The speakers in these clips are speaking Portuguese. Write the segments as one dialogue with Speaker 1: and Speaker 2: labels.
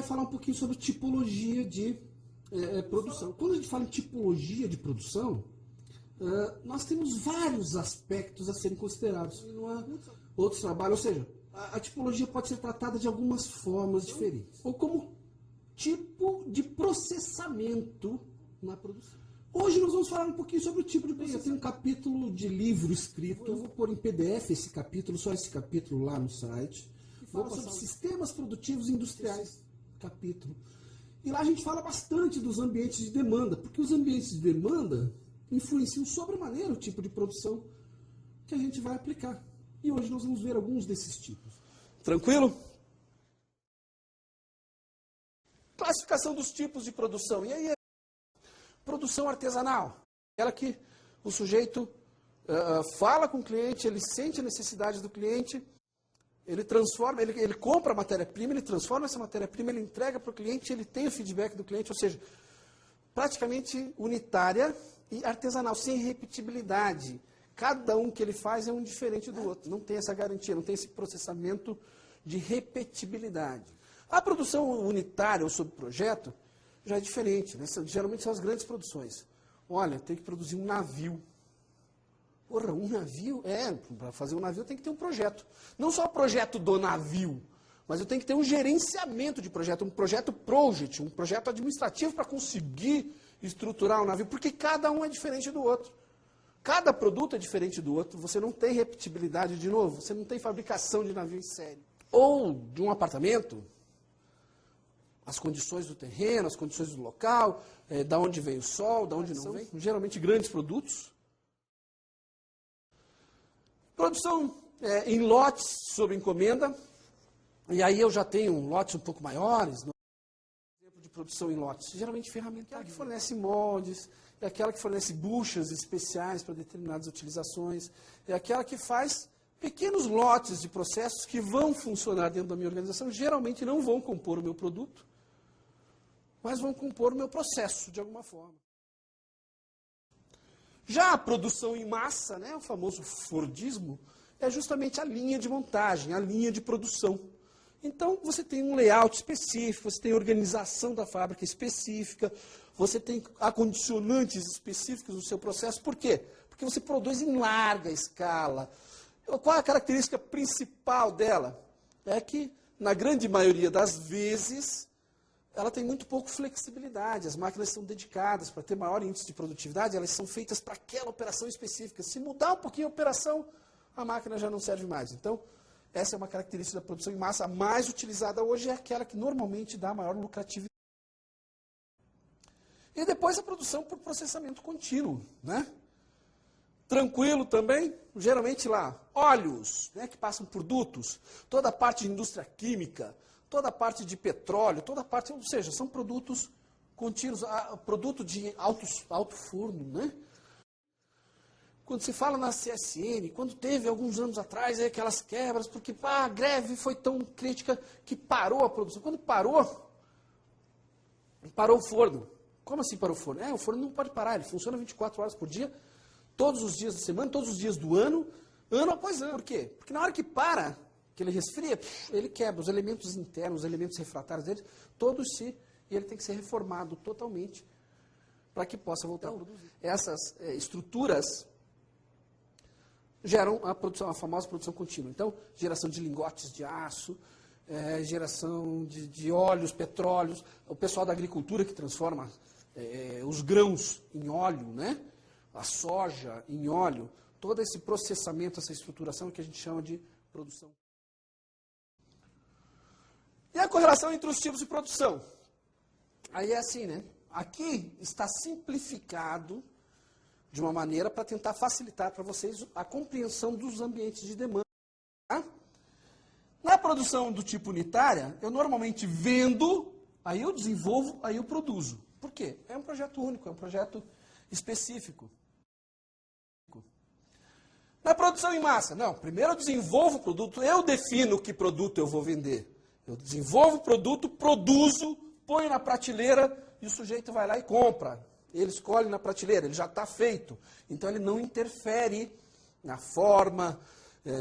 Speaker 1: vai falar um pouquinho sobre tipologia de produção. Quando a gente fala em tipologia de produção, nós temos vários aspectos a serem considerados. Não há outros trabalhos, ou seja, a tipologia pode ser tratada de algumas formas diferentes. Ou como tipo de processamento na produção. Hoje nós vamos falar um pouquinho sobre o tipo de processamento. Eu tenho um capítulo de livro escrito, eu vou pôr em PDF esse capítulo, só esse capítulo lá no site. Vou passar sobre sistemas produtivos industriais, capítulo. E lá a gente fala bastante dos ambientes de demanda, porque os ambientes de demanda influenciam sobremaneira o tipo de produção que a gente vai aplicar. E hoje nós vamos ver alguns desses tipos. Tranquilo? Classificação dos tipos de produção. E aí, produção artesanal. Aquela que o sujeito fala com o cliente, ele sente a necessidade do cliente, ele transforma, ele compra a matéria-prima, ele transforma essa matéria-prima, ele entrega para o cliente, ele tem o feedback do cliente, ou seja, praticamente unitária e artesanal, sem repetibilidade. Cada um que ele faz é um diferente do outro. Não tem essa garantia, não tem esse processamento de repetibilidade. A produção unitária ou sob projeto já é diferente, né? Geralmente são as grandes produções. Olha, tem que produzir um navio. Porra, um navio? Para fazer um navio tem que ter um projeto. Não só o projeto do navio, mas eu tenho que ter um gerenciamento de projeto, um projeto project, um projeto administrativo para conseguir estruturar o navio, porque cada um é diferente do outro. Cada produto é diferente do outro, você não tem repetibilidade de novo, você não tem fabricação de navio em série. Ou de um apartamento, as condições do terreno, as condições do local, da onde vem o sol, da onde não vem, geralmente grandes produtos. Produção em lotes sob encomenda, e aí eu já tenho lotes um pouco maiores, exemplo de produção em lotes, geralmente ferramenta, aquela que fornece moldes, é aquela que fornece buchas especiais para determinadas utilizações, é aquela que faz pequenos lotes de processos que vão funcionar dentro da minha organização, geralmente não vão compor o meu produto, mas vão compor o meu processo de alguma forma. Já a produção em massa, né, o famoso Fordismo, é justamente a linha de montagem, a linha de produção. Então, você tem um layout específico, você tem organização da fábrica específica, você tem acondicionantes específicos no seu processo. Por quê? Porque você produz em larga escala. Qual é a característica principal dela? É que, na grande maioria das vezes, ela tem muito pouco flexibilidade. As máquinas são dedicadas para ter maior índice de produtividade, elas são feitas para aquela operação específica. Se mudar um pouquinho a operação, a máquina já não serve mais. Então, essa é uma característica da produção em massa. A mais utilizada hoje é aquela que normalmente dá maior lucratividade. E depois a produção por processamento contínuo, né? Tranquilo também, geralmente lá, óleos, né, que passam por dutos, toda a parte de indústria química, toda a parte de petróleo, toda a parte, ou seja, são produtos contínuos, produto de alto forno, né? Quando se fala na CSN, quando teve alguns anos atrás aquelas quebras, porque a greve foi tão crítica que parou a produção. Quando parou o forno. Como assim parou o forno? O forno não pode parar, ele funciona 24 horas por dia, todos os dias da semana, todos os dias do ano, ano após ano. Por quê? Porque na hora que para, que ele resfria, ele quebra os elementos internos, os elementos refratários dele, e ele tem que ser reformado totalmente para que possa voltar a produzir. Essas estruturas geram a famosa produção contínua. Então, geração de lingotes de aço, geração de óleos, petróleos, o pessoal da agricultura que transforma os grãos em óleo, né? A soja em óleo, todo esse processamento, essa estruturação que a gente chama de produção. E a correlação entre os tipos de produção? Aí é assim, né? Aqui está simplificado de uma maneira para tentar facilitar para vocês a compreensão dos ambientes de demanda. Tá? Na produção do tipo unitária, eu normalmente vendo, aí eu desenvolvo, aí eu produzo. Por quê? É um projeto único, é um projeto específico. Na produção em massa, não, primeiro eu desenvolvo o produto, eu defino que produto eu vou vender. Eu desenvolvo o produto, produzo, ponho na prateleira e o sujeito vai lá e compra. Ele escolhe na prateleira, ele já está feito. Então ele não interfere na forma,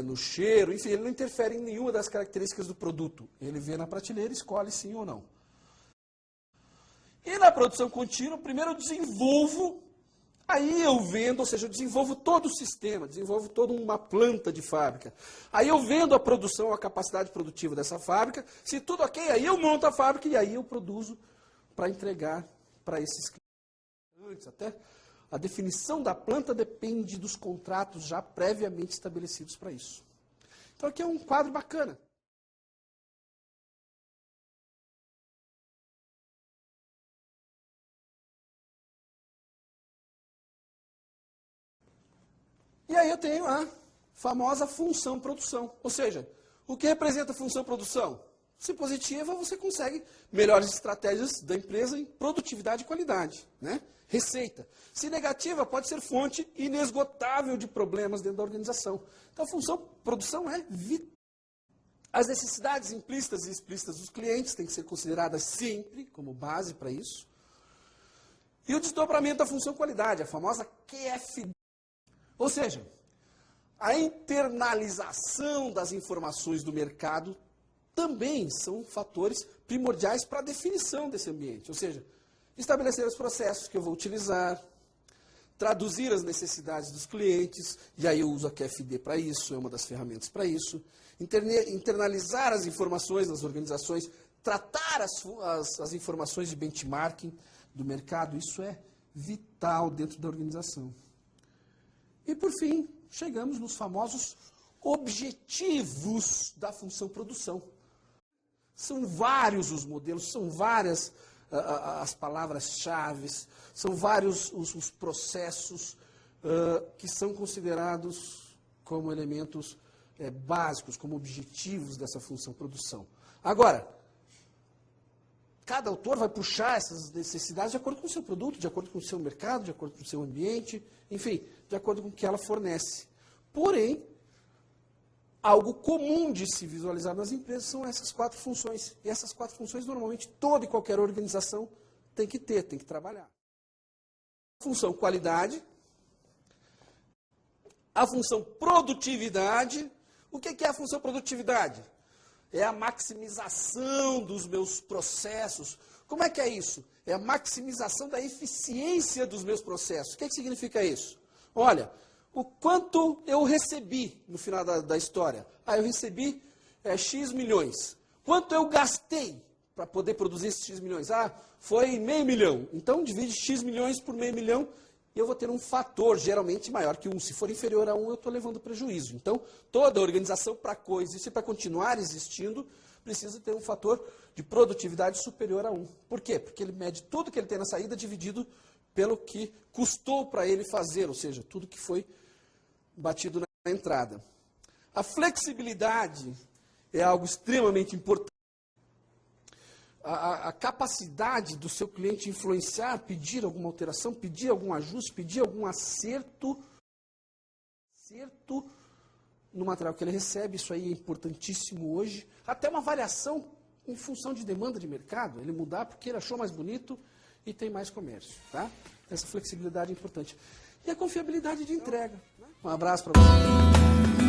Speaker 1: no cheiro, enfim, ele não interfere em nenhuma das características do produto. Ele vê na prateleira e escolhe sim ou não. E na produção contínua, primeiro eu desenvolvo, aí eu vendo, ou seja, eu desenvolvo todo o sistema, desenvolvo toda uma planta de fábrica. Aí eu vendo a produção, a capacidade produtiva dessa fábrica, se tudo ok, aí eu monto a fábrica e aí eu produzo para entregar para esses clientes. Até a definição da planta depende dos contratos já previamente estabelecidos para isso. Então aqui é um quadro bacana. E aí eu tenho a famosa função produção. Ou seja, o que representa a função produção? Se positiva, você consegue melhores estratégias da empresa em produtividade e qualidade, né? Receita. Se negativa, pode ser fonte inesgotável de problemas dentro da organização. Então, a função produção é vital. As necessidades implícitas e explícitas dos clientes têm que ser consideradas sempre como base para isso. E o desdobramento da função qualidade, a famosa QFD. Ou seja, a internalização das informações do mercado também são fatores primordiais para a definição desse ambiente. Ou seja, estabelecer os processos que eu vou utilizar, traduzir as necessidades dos clientes, e aí eu uso a QFD para isso, é uma das ferramentas para isso, internalizar as informações das organizações, tratar as informações de benchmarking do mercado, isso é vital dentro da organização. E, por fim, chegamos nos famosos objetivos da função produção. São vários os modelos, são várias as palavras-chave, são vários os processos que são considerados como elementos básicos, como objetivos dessa função produção. Agora, cada autor vai puxar essas necessidades de acordo com o seu produto, de acordo com o seu mercado, de acordo com o seu ambiente, enfim, de acordo com o que ela fornece. Porém, algo comum de se visualizar nas empresas são essas 4 funções. E essas 4 funções, normalmente, toda e qualquer organização tem que ter, tem que trabalhar. A função qualidade, a função produtividade. O que é a função produtividade? É a maximização dos meus processos. Como é que é isso? É a maximização da eficiência dos meus processos. O que significa isso? Olha, o quanto eu recebi no final da história? Eu recebi X milhões. Quanto eu gastei para poder produzir esses X milhões? Foi $500 mil. Então, divide X milhões por $500 mil e eu vou ter um fator geralmente maior que 1. Se for inferior a 1, eu estou levando prejuízo. Então, toda organização para coexistir, para continuar existindo, precisa ter um fator de produtividade superior a 1. Por quê? Porque ele mede tudo que ele tem na saída dividido pelo que custou para ele fazer, ou seja, tudo que foi batido na entrada. A flexibilidade é algo extremamente importante. A capacidade do seu cliente influenciar, pedir alguma alteração, pedir algum ajuste, pedir algum acerto no material que ele recebe, isso aí é importantíssimo hoje. Até uma variação em função de demanda de mercado, ele mudar porque ele achou mais bonito e tem mais comércio. Tá? Essa flexibilidade é importante. E a confiabilidade de entrega. Um abraço para você.